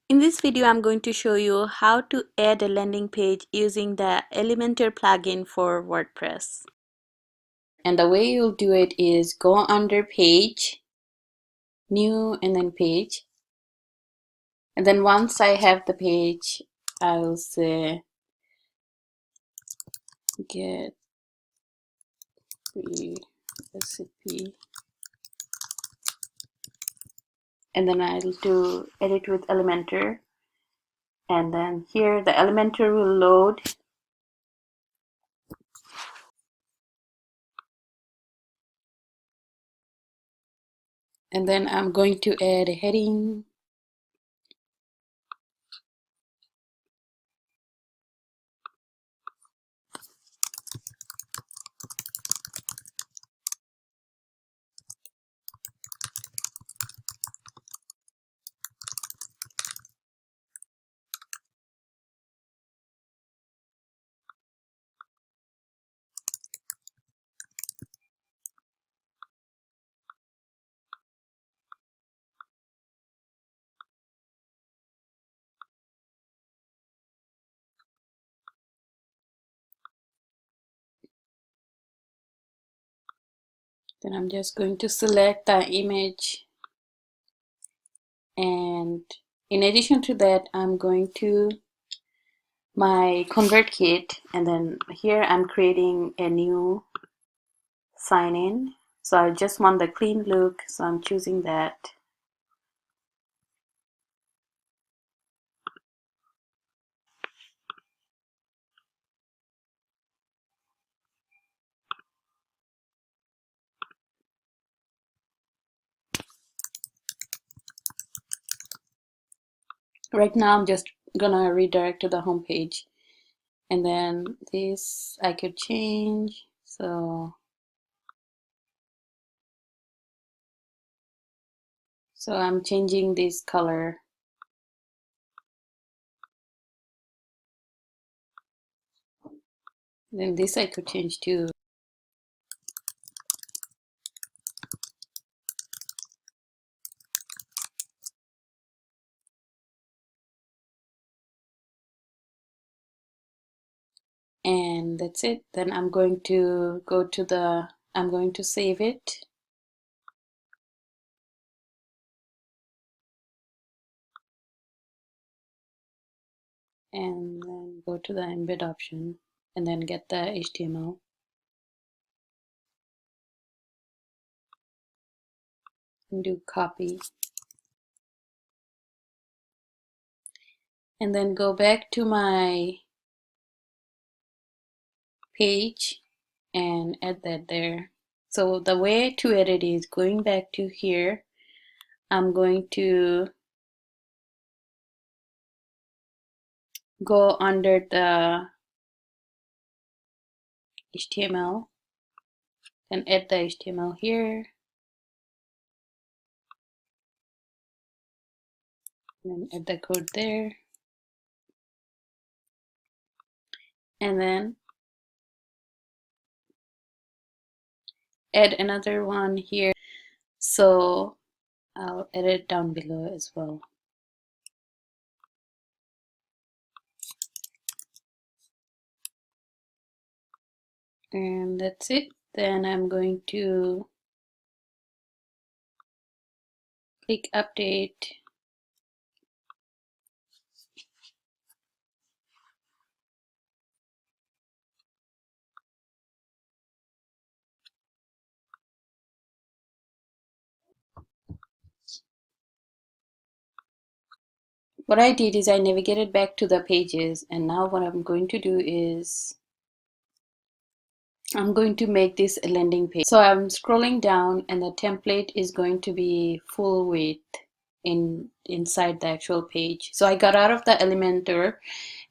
In this video, I'm going to show you how to add a landing page using the Elementor plugin for WordPress. And the way you'll do it is go under Page, New, and then Page. And then once I have the page, I'll say Get Free Recipe. And then I'll do Edit with Elementor. And then here the Elementor will load. And then I'm going to add a heading. Then I'm just going to select the image, and in addition to that, I'm going to my ConvertKit, and then here I'm creating a new sign-in. So I just want the clean look, so I'm choosing that. Right now I'm just gonna redirect to the home page, and then this I could change. So I'm changing this color. Then this I could change too. And that's it. Then I'm going to go to the, I'm going to save it. And then go to the embed option and then get the HTML. And do copy. And then go back to my page and add that there. So the way to edit is going back to here. I'm going to go under the HTML and add the HTML here. And then add the code there. And then add another one here. So I'll edit down below as well. And that's it. Then I'm going to click update. What I did is I navigated back to the pages, and now what I'm going to do is I'm going to make this a landing page. So I'm scrolling down, and the template is going to be full width inside the actual page. So I got out of the Elementor,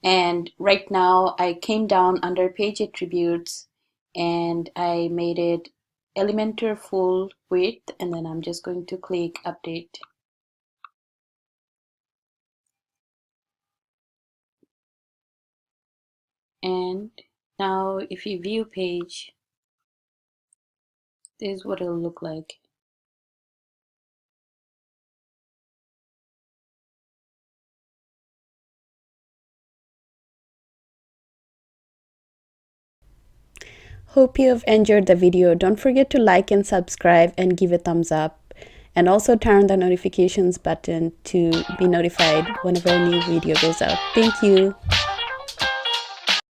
and right now I came down under page attributes and I made it Elementor full width, and then I'm just going to click update. And now if you view page, this is what it'll look like. Hope you have enjoyed the video. Don't forget to like and subscribe and give a thumbs up. And also turn the notifications button to be notified whenever a new video goes out. Thank you.